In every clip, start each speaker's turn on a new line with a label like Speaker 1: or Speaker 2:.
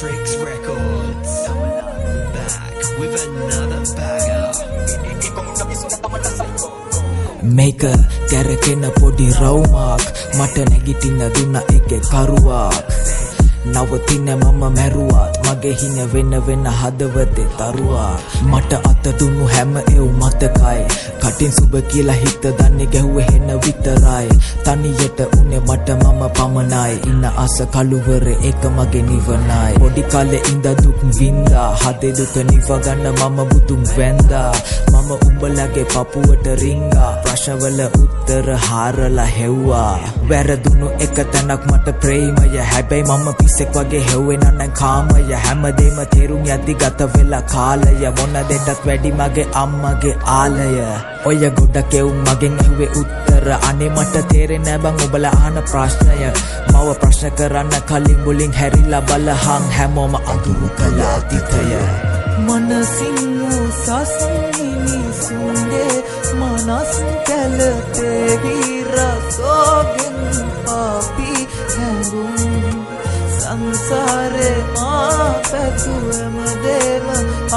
Speaker 1: Tricks Records. Back with another banger.
Speaker 2: මේක කැරකෙන පොඩි රවුමක් මට නැගිටින්න දුන්න එකේ කරුවක් නවතින මම මැරුවත් මගේ හින වෙන වෙන හදවතේ තරුවා මට අත දුන්නු හැම එව් මතකයි කටින් සුබ කියලා හිත දන්නේ ගැහුවේ හෙන විතරයි තනියට උනේ මට මම පමණයි ඉන්න අස කළුවර එක මගේ නිවනයි පොඩි කාලේ ඉඳ දුක් වින්දා හදේ දුක නිව ගන්න මම බුදුන් වැන්දා මම උඹලගේ පපුවට රිංගා ප්‍රශ්නවල උත්තර හාරලා හෙව්වා වැරදුණු එක තැනක් මට ප්‍රේමය හැබැයි මම පිස්සෙක් වගේ හෙව්වෙන නම් කාමය හැමදේම තේරුම් යද්දි ගත වෙලා කාලය මොන දෙයටත් වැඩි මගේ අම්මගේ ආලය ඔය ගොඩක් එවුන් මගෙන් ඇහුවේ උත්තර අනේ මට තේරෙන්නේ බං ඔබලා අහන ප්‍රශ්නය මව ප්‍රශ්න කරන්න කලින් මුලින් හැරිලා බලහන් හැමෝම අඳුරු කළා තිතය
Speaker 3: මනසින් උසස් මිනිසුන්ගේ මනස් කැළපේ විරසෝගෙන් අපි හැඟුම් සංසාරේ මා පැතුවම දේම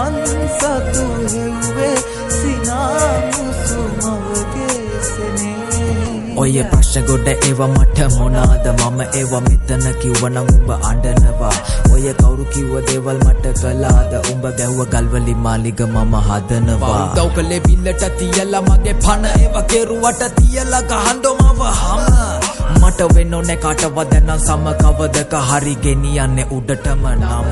Speaker 3: අන්සතු හෙව්වේ සිනාමුසු මවගේ සෙනේ
Speaker 2: ඔය ප්‍රශ්න ගොඩ ඒවා මට මොනාද මම ඒවා මෙතන කිව්වනම් උඹ අඬනවා ඔය කවුරු කිව්ව දේවල් මට කළාද උඹ ගැහුව ගල්වලි මාලිග මම හදනවා උදව් කළේ බිල්ලට තියලා මගේ පණ ඒවා කෙරුවට තියලා ගහන්නෝ මව හම මට වෙන්නෝනේ කාටවත් දැන් සම කවදක හරි ගෙනියන්නේ උඩටම නම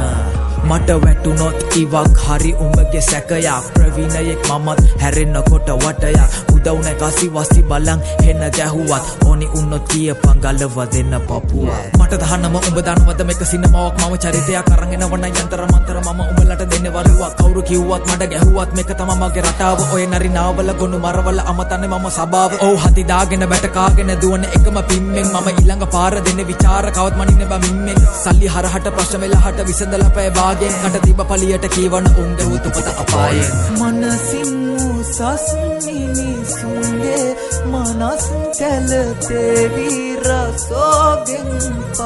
Speaker 2: මට වැටුනොත් ඉවක් හරි උඹගේ සැකයක් ප්‍රවීණයෙක් මමත් හැරෙන්නකොට වටයක් උදව් නැකසි වසි බලන් හෙන ගැහුවත් ඕනි උන්නොත් කියපන් ගලව දෙන්න පපුව මට දහනම උඹ දනවද මේක සිනමාවක් මම චරිතයක් අරන් එනවන යන්තර මන්තර මම උඹලට දෙන්නේ වරුවක් කවුරු කිව්වත් මට ගැහුවත් මේක තමයි මගේ රටාව ඔය නරිනාවල ගොනු මරවල අමතන්නේ මම සබාව ඔව් හති දාගෙන බැට කාගෙන දුවන එකම පිම්මෙන් මම ඊළඟ පාර දෙන්නේ විචාර කවත් මනින්න බා මිම්මෙන් සල්ලි හරහට ප්‍රශ්න වෙලහට විසඳලා පෑ බාගෙන් කට තිබ පලියට කීවන උන්ගේ උතුපත අපායෙන්
Speaker 3: මනසින් උසස් මිනිසුන්ගේ මනස් කැළපේ විරසෝගෙන්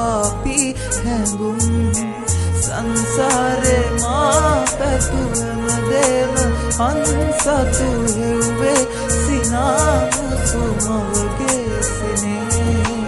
Speaker 3: අපි හැඟුම් සංසාරේ මා පැතුවම දේම අන්සතු හෙව්වේ සිනාමුසු මවගේ සෙනේ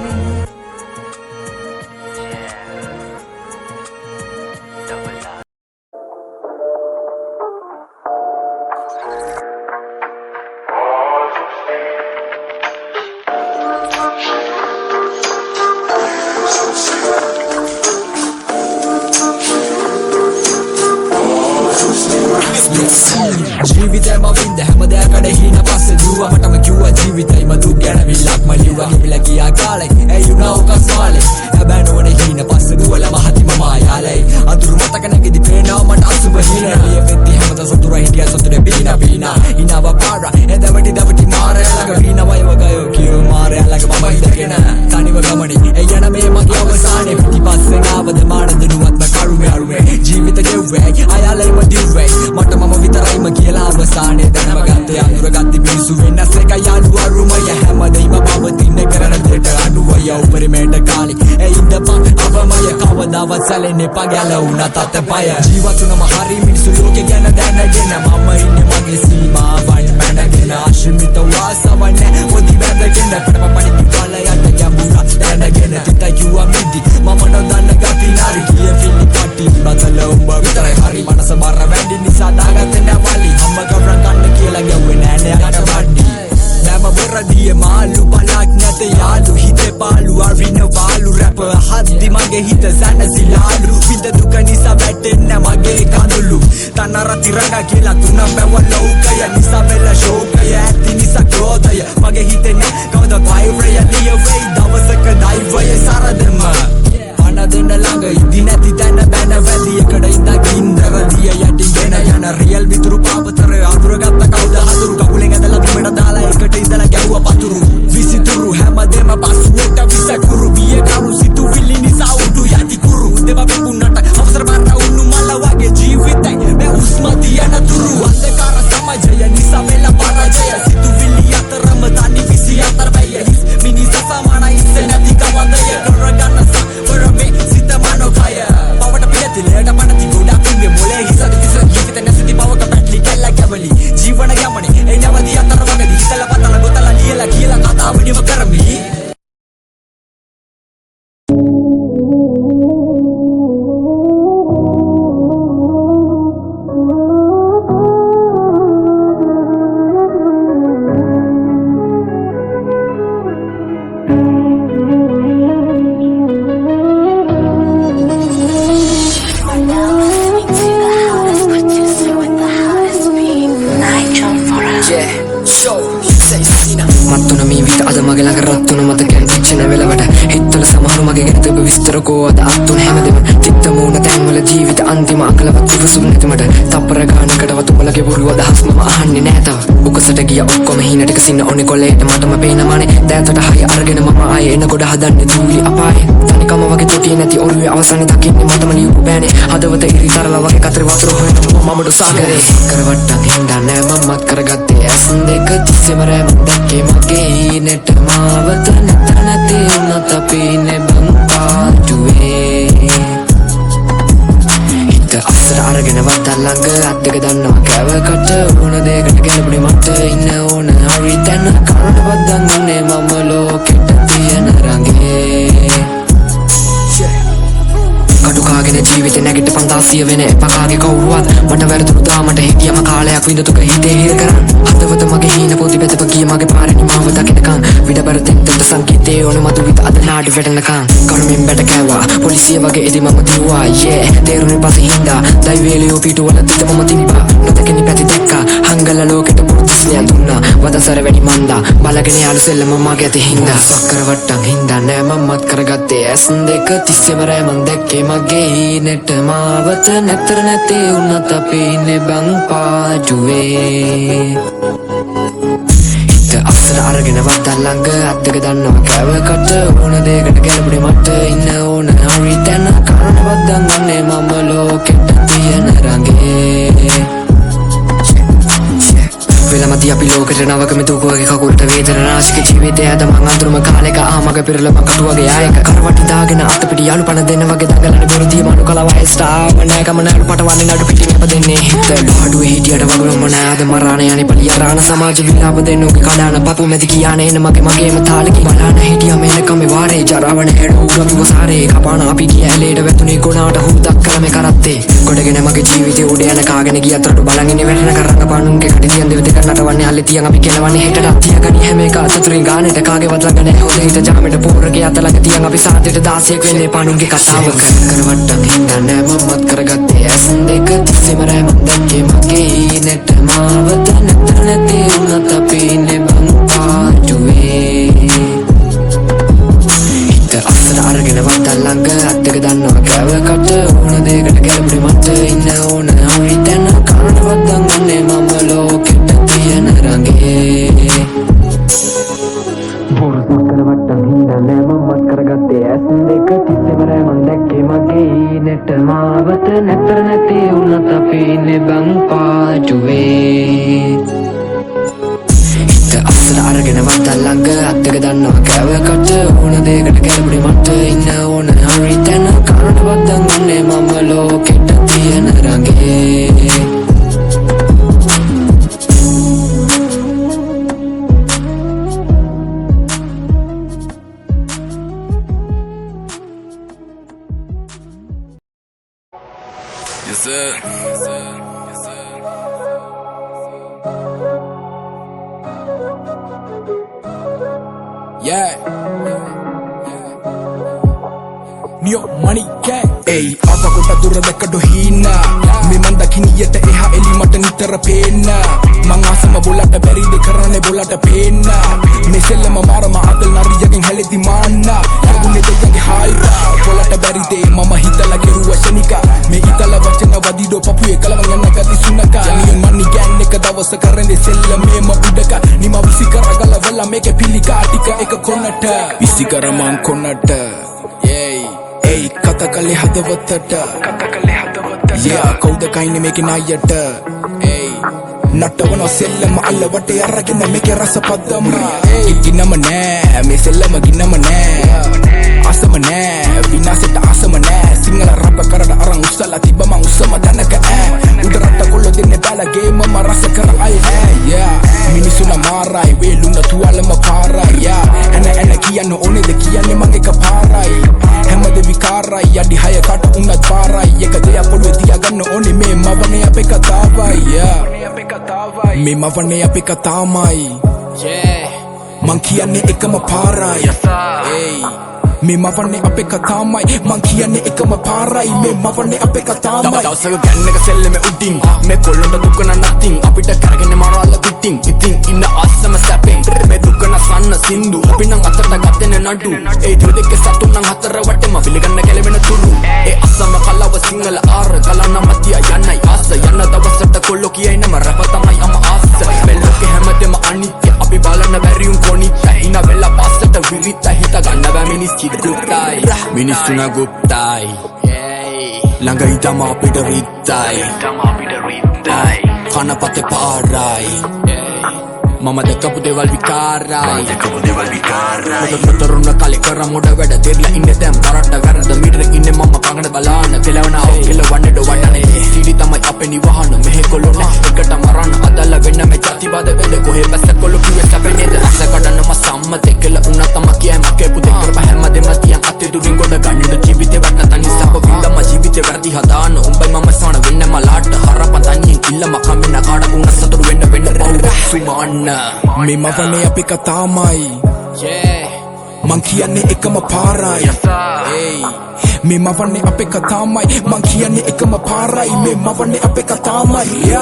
Speaker 4: ජීවිතේම වින්ද හැමදේකට හින පස්සේ දුව මටම කිව්වා ජීවිතේම දුක් ගැන විලක් මලිවා ගිහිලා ගියා කාලේ ඒ යුනා උකස්වාලේ හැබැයි නෝනේ හින පස්සේ දුවලා මහති මම ආයාලේ අඳුරු මතක නැගිදි පේනවා මට අසුබ හින එළිය වෙද්දි හැමද සතුර හිටියා සතුරේ බීනා බීනා ඉනව පාර එදවටි දවටි මාරය ළඟ බීනා වයව ගයෝ කියෝ මාරය ළඟ මම ඉඳගෙන තනිව ගමනේ ඒ යන මේ මගේ අවසානේ පිටිපස්සෙන් ආවද මාන දෙනුවත්ම කරුමේ අරුමේ ජීවිත ගෙව්වේ ආයාලේම දිව්වේ මට මම විතරයිම කියලා අවසානේ දැනම ගත්තේ අඳුරගත්ති මිනිසු වෙනස් එක යාළු අරුමය හැමදේම පවතින කරන දෙට අඩුවය උපරිමයට කාලි ඒ ඉඳපන් අවමය කවදාවත් සැලෙන්නේ පගැල උනා තත්පය ජීවතුනම හරි මිනිසු ලෝකේ ගැන දැනගෙන මම ඉන්නේ මගේ සීමාවන් මැනගෙන ආශිමිත වාසවන්නේ මොදි වැදගෙන පපපණි කාලයට ගැඹුරා දැනගෙන තිත යුවා මිදි මම නොදන්න ගති නාරි කිය පිළි පටි බතල උඹ විතරයි හරි මනස බර වැඩි නිසා දාගත්තේ නැවලි අම්ම ගවරන් ගන්න කියලා ගැව්වේ නෑනේ අකට වඩි නැම බොරදියේ මාළු බලක් නැත යාළු හිතේ පාළු අරින වාළු රැප හද්දි මගේ හිත සැනසිලාලු විඳ දුක නිසා වැටෙන්න මගේ කඳුළු තනර තිරඟ කියලා තුන පැව ලෝකය නිසා වෙල ශෝකය ඇති නිසා ක්‍රෝධය මගේ හිතේ නෑ කවද වෛරය ලිය වෙයි දවසක දෛවය සරදෙම දෙන්න ළඟ ඉදි නැති තැන බැන වැදි එකට ඉඳා ගින්දර දිය යටිගෙන යන රියල් විතුරු පාපතර අඳුරගත්ත කවුද හතුරු කකුලෙන් ඇදලා බිමට දාලා එකට ඉඳලා ගැව්වා පතුරු විසිතුරු හැමදේම පසුවට විසකුරු බිය කරු සිතුවිලි නිසා උඩු යටි කුරු දෙව පිපුන්නට අවසර මාර උන්නු මල වගේ ජීවිතේ මේ උස්ම දියන තුරු අන්ධකාර සමාජය නිසා වෙලා පරාජය සිතුවිලි අතරම තනි 24 බය මිනිසා සමානයි ඉන්නේ නැති කවදය කරගන්න පවට පිළිතිල
Speaker 5: ජීවිත අන්තිම අකලවත් ඉවසුම් නැති මට තප්පර ගානකටවත් උඹලගේ බොරුව දහස් මම අහන්නේ නෑ තව උකසට ගිය ඔක්කොම හීනට කසින්න ඕනේ කොල්ලේට මටම පේනමානේ දැතට හය අරගෙන මම ආයේ එන ගොඩ හදන්නේ දූලි අපායේ තනිකම වගේ තොටිය නැති ඔරුවේ අවසානේ දකින්නේ මටම ලියපු බෑනේ හදවත ඉරිතරලා වගේ කතරේ වතුර හොයන මමඩු සාගරේ කරවට්ටන් හින්දා නෑ මමත් කරගත්තේ ඇස් දෙක තිස්සෙම රැම දැක්කේ මගේ හීනෙට මාවත නැතර නැති උනත් අපි නෙබම් පාටුවේ හිත අස්සර අරගෙන වත්ත ළඟ අත් දෙක දන්නවා කැවකට ඕන දෙයකට ගැලපුණේ මට ඉන්න ඕන හරි තැන කරටවත් දන්නේ මම ලෝකෙට තියෙන රඟේ කටු කාගෙන ජීවිතේ නැගිට 500 වෙන එපකාගේ කවුරුවත් මට වැරදුණු දාමට හිටියම කාලයක් විඳතුක හිතේ හිර කරන් හදවත මගේ හීන පොදි බෙදප ගිය මගේ පාරේ නිමාව දකිනකන් විඩබර තෙන්ට සංකීතේ ඕන මතු විත අද නාඩි වැටෙනකන් කරුමින් බැට කෑවා පොලිසිය වගේ එදි මම දිව්වා තේරුනේ පස්සේ හින්දා දෛවේලියෝ පිටුවල තිත මම තිබ්බා නොදකිනි පැති දැක්කා හංගල ලෝකෙට පුරුදුස්ලිය දුන්නා වදසර වැඩි මන්දා බලගෙන යාළු සෙල්ලම මගේ ඇති හින්දා සක්කර වට්ටන් හින්දා නෑ මමත් කරගත්තේ ඇස් දෙක තිස්සෙම රැමන් දැක්කේ මගේ හීනෙට මාවත නැතර නැති උනත් අපි නෙබන් පාටුවේ හිත අස්සර අරගෙන වත්ත ළඟ අත් දෙක දන්නවා කැවකට ඕන දෙයකට ගැලපුණේ මට ඉන්න ඕන හරි තැන කරටවත් දන්නේ මම ලෝකෙට තියෙන රඟේ වෙලමති අපි ලෝකෙට නවක මෙතුකුවගේ කකුල්ට වේදන නාශික ජීවිතය අද මං අඳුරම කාලෙක ආමග පිරලම කටුවගේ ආයක කරවටි දාගෙන අත පිටි යාළු පණ දෙන්න වගේ දඟලන බොරුදිය මනු කලවයි ස්ටාර් මනෑ කම නඩු පටවන්නේ නඩු පිටින් අප දෙන්නේ හිත ලාඩුවේ හිටියට වගම නෑ අද මරාණ යන්නේ පලිය රාණ සමාජ විලාප දෙන්න උගේ කඩාන පපු මැදි කියානේ එන මගේම තාලෙකි බලන්න හිටියා මේක මේ වාරේ ජරාවන හෙඩ උගම වසාරේ කපාන අපි කියැලේට වැතුනේ ගොනාට හුදක් කලම කරත්තේ ගොඩගෙන මගේ ජීවිතේ උඩ යන කාගෙන ගියත් රටු බලන් ඉන්නේ වැටෙන කරංග පානුන්ගේ කටියන් දෙවිද නටවන්නේ අල්ලේ තියන් අපි කෙලවන්නේ හෙටට තියගනි හැම එක අතතුරින් ගානෙට කාගේවත් ළඟ නැහැ හොද හිත ජාමෙට පෝරගේ අත ළඟ තියන් අපි සාදෙට 16ක් වෙන්නේ පානුන්ගේ කතාවක කරවට්ටන් හින්දා නෑ මමත් කරගත්තේ ඇස් දෙක තිස්සෙම රැමන් දැක්කේ මගේ හීනෙට මාවත නැතර නැති උනත් අපි නෙබන් පාටුවේ හිත අස්සර අරගෙන වත්ත ළඟ අත් දෙක දන්නවා කැවකට ඕන දෙයකට ගැලපුණේ මට ඉන්න ඕන හරි තැන කරටවත් දන්නේ මම ලෝකෙට තියෙන රඟේ බොරුසක්කර වට්ටන් හින්දා නෑ මමත් කරගත්තේ ඇස් දෙක තිස්සෙම රැමන් දැක්කේ මගේ හීනෙට මාවත නැතර නැති උනත් අපි නෙබන් පාටුවේ හිත අස්සර අරගෙන වත්ත ළඟ අත් දෙක දන්නවා කැවකට ඕන දෙයකට ගැලපුණේ මට ඉන්න ඕන හරි තැන කරටවත් දන්නේ මම ලෝකෙට තියෙන රඟේ
Speaker 6: Yes, sir. Yes, sir. Yes, sir. Yeah. Neo money gang. Hey, apa kota dura dekado hina. Memang dakiniයට එහා එලි මට නිතර පේන්න මං ආසම බොලට බැරිද කරන්නේ බොලට පේන්න මේ සෙල්ලම මාරම අතල් නරියගෙන් හැලෙති මාන්න යගුනේ දෙයගේ හයිරා බොලට බැරිද මම හිතලා කෙරුවා ශනික මේ ඉතල වචන වදිඩෝ පපුවේ කලම යන්න ගති සුනක නියන් මනි ගෑන් එක දවස කරන්නේ සෙල්ලමේම උඩක නිම විසි කරගල වල මේක පිළිකා ටික එක කොන්නට විසි කරමන් කොන්නට Hey, katakale hadawatata Yeah, කවුද කයිනේ මේකේ ණයට Hey, නටවන සෙල්ලම අල්ල වටේ අරගෙන මේකේ රස පදම ගින්නම නෑ මේ සෙල්ලම ගින්නම නෑ අසම නෑ විනාසෙට අසම නෑ සිංහල රප කරට අරන් උස්සලා තිබ්බ මං උස්සම දනක උඩරට කොල්ල දෙන්නේ බැලගේ මම රස කර අය Yeah, මිනිසුන මාරයි වේලුන තුවාලම පාරයි එන කියන්න ඕනේද කියන්නේ මගේ කපාරයි හැමද විකාරයි යඩි හය කට උනත් පාරයි එක දෙයක් පොළොවේ තියාගන්න ඕනේ මේ මවනේ අපේ කතාවයි මේ මවනේ අපේ කතාවයි මං කියන්නේ එකම පාරයි මේ මවන්නේ අපේ කතාමයි මං කියන්නේ එකම පාරයි මේ මවන්නේ අපේ කතාමයි
Speaker 4: දවසක ගන්න එක සෙල්ලෙම උඩින් මේ කොල්ලොන්ට දුක නැත්තින් අපිට කරගෙන මරාල පිටින් ඉතින් ඉන්න අස්සම සැපෙන් මේ දුක නසන්න සින්දු අපි නම් අතට ගත්තේ නඩු ඒ දොර දෙක සතුන් නම් හතර වටේම පිළිගන්න කෙලවෙන තුරු ඒ අස්සම කලාව සිංහල ආර කලන මතිය යන්නයි ආස යන්න දවසට කොල්ලෝ කියයි නම රප තමයි අම ආස මෙල්ලක හැමදේම අනිත්‍ය අපි බලන්න බැරිුම් කොනිට ඉන වෙලා පස්සට විරිත හිත ගන්න බෑ මිනිස් චිත්‍රයි මිනිස්සුන ගුප්තයි ළඟ ඉතම අපිට රිත්තයි කනපතේ පාරයි මම දැකපු දේවල් විකාරයි මොකද තරුණ කාලේ කර මොඩ වැඩ දෙර්ලා ඉන්නේ දැන් බරට වැරද මිටර ඉන්නේ මම පඟන බලාන කෙලවන අව කෙලවන්නේ ඩොවන්නනේ සීඩි තමයි අපේ නිවහන මෙහෙ කොල්ලෝ එකට මරන්න අදල්ල වෙන්න මේ ජාතිවාද වෙද කොහෙ බැස්ස කොල්ලෝ කිව්වේ සැපෙන්නේද රස කඩන මම සම්මතේ කෙල උනා තම කියයි මගේ පුතේ කරප හැමදේම තියන් අතේ දුරින් ගොඩ ගන්න ජීවිතේ වට තනි සප විඳම ජීවිතේ වැඩි හදාන උඹයි මම සාන වෙන්න මලාට හරපන් තනියෙන් කිල්ලම කම්මෙන්න කාඩ උන සතුරු වෙන්න පව් සුමාන්න
Speaker 6: මේ මවන්නේ අපේ කතාමයි මං කියන්නේ එකම පාරයි මේ මවන්නේ අපේ කතාමයි මං කියන්නේ එකම පාරයි මේ මවන්නේ අපේ කතාමයි